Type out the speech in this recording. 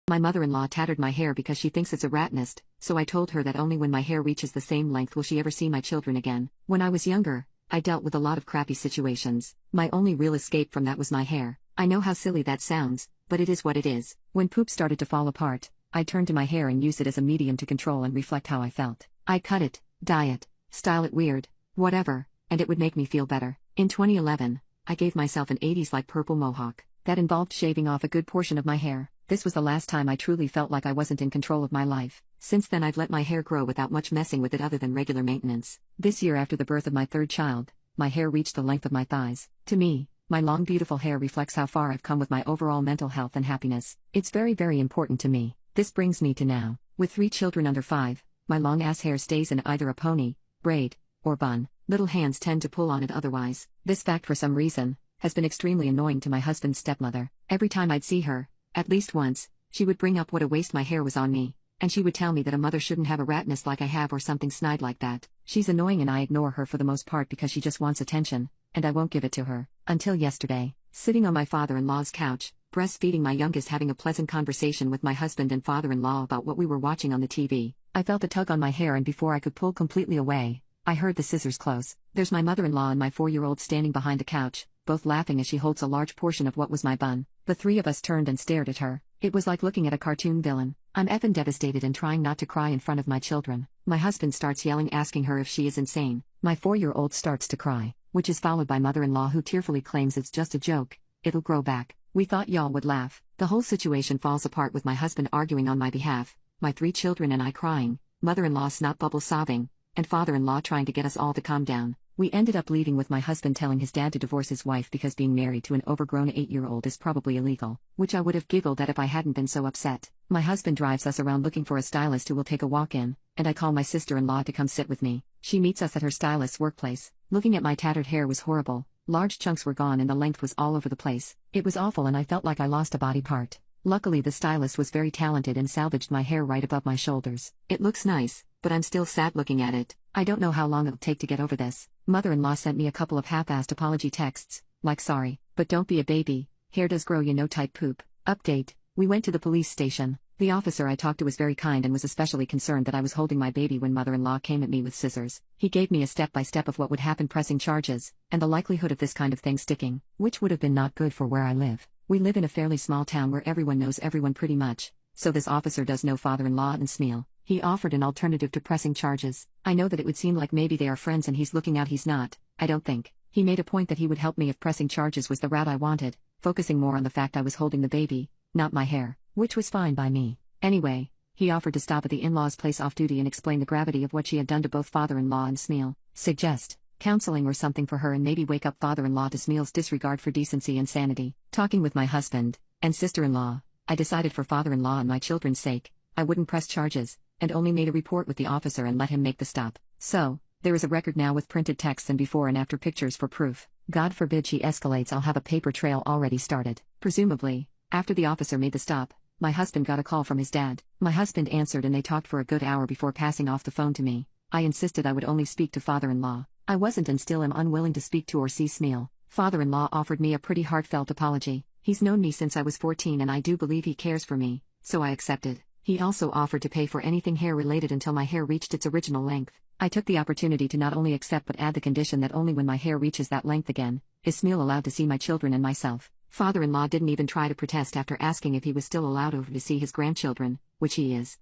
My mother-in-law tattered my hair because she thinks it's a rat nest, so I told her that only when my hair reaches the same length will she ever see my children again. When I was younger, I dealt with a lot of crappy situations. My only real escape from that was my hair. I know how silly that sounds, but it is what it is. When poop started to fall apart, I turned to my hair and used it as a medium to control and reflect how I felt. I'd cut it, dye it, style it weird, whatever, and it would make me feel better. In 2011, I gave myself an 80s-like purple mohawk. That involved shaving off a good portion of my hair. This was the last time I truly felt like I wasn't in control of my life. Since then I've let my hair grow without much messing with it other than regular maintenance. This year after the birth of my third child, my hair reached the length of my thighs. To me, my long beautiful hair reflects how far I've come with my overall mental health and happiness. It's very important to me. This brings me to now. With 3 children under 5, my long ass hair stays in either a pony, braid, or bun. Little hands tend to pull on it otherwise. This fact for some reason has been extremely annoying to my husband's stepmother. Every time I'd see her, at least once, she would bring up what a waste my hair was on me, and she would tell me that a mother shouldn't have a rat nest like I have or something snide like that. She's annoying and I ignore her for the most part because she just wants attention, and I won't give it to her. Until yesterday, sitting on my father-in-law's couch, breastfeeding my youngest, having a pleasant conversation with my husband and father-in-law about what we were watching on the TV, I felt a tug on my hair, and before I could pull completely away, I heard the scissors close. There's my mother-in-law and my 4-year-old standing behind the couch, both laughing as she holds a large portion of what was my bun. The 3 of us turned and stared at her. It was like looking at a cartoon villain. I'm effing devastated and trying not to cry in front of my children. My husband starts yelling, asking her if she is insane. My 4-year-old starts to cry, which is followed by mother-in-law who tearfully claims it's just a joke. It'll grow back. We thought y'all would laugh. The whole situation falls apart with my husband arguing on my behalf, my 3 children and I crying, mother-in-law snot bubble sobbing, and father-in-law trying to get us all to calm down. We ended up leaving with my husband telling his dad to divorce his wife because being married to an overgrown 8-year-old is probably illegal, which I would have giggled at if I hadn't been so upset. My husband drives us around looking for a stylist who will take a walk in, and I call my sister-in-law to come sit with me. She meets us at her stylist's workplace. Looking at my tattered hair was horrible. Large chunks were gone and the length was all over the place. It was awful and I felt like I lost a body part. Luckily the stylist was very talented and salvaged my hair right above my shoulders. It looks nice, but I'm still sad looking at it. I don't know how long it'll take to get over this. Mother-in-law sent me a couple of half-assed apology texts, like sorry, but don't be a baby, hair does grow you know type poop. Update, we went to the police station. The officer I talked to was very kind and was especially concerned that I was holding my baby when mother-in-law came at me with scissors. He gave me a step-by-step of what would happen pressing charges, and the likelihood of this kind of thing sticking, which would have been not good for where I live. We live in a fairly small town where everyone knows everyone pretty much, so this officer does know father-in-law and Smeal. He offered an alternative to pressing charges. I know that it would seem like maybe they are friends and he's looking out. He's not, I don't think. He made a point that he would help me if pressing charges was the route I wanted, focusing more on the fact I was holding the baby, not my hair, which was fine by me. Anyway, he offered to stop at the in-law's place off duty and explain the gravity of what she had done to both father-in-law and Smeal. Suggest counseling or something for her and maybe wake up father-in-law to Smeal's disregard for decency and sanity. Talking with my husband and sister-in-law, I decided for father-in-law and my children's sake, I wouldn't press charges, and only made a report with the officer and let him make the stop. So, there is a record now with printed text and before and after pictures for proof. God forbid she escalates, I'll have a paper trail already started. Presumably, after the officer made the stop, my husband got a call from his dad. My husband answered and they talked for a good hour before passing off the phone to me. I insisted I would only speak to father-in-law. I wasn't and still am unwilling to speak to or see Smeal. Father-in-law offered me a pretty heartfelt apology. He's known me since I was 14 and I do believe he cares for me, so I accepted. He also offered to pay for anything hair-related until my hair reached its original length. I took the opportunity to not only accept but add the condition that only when my hair reaches that length again, is Smeal allowed to see my children and myself. Father-in-law didn't even try to protest after asking if he was still allowed over to see his grandchildren, which he is.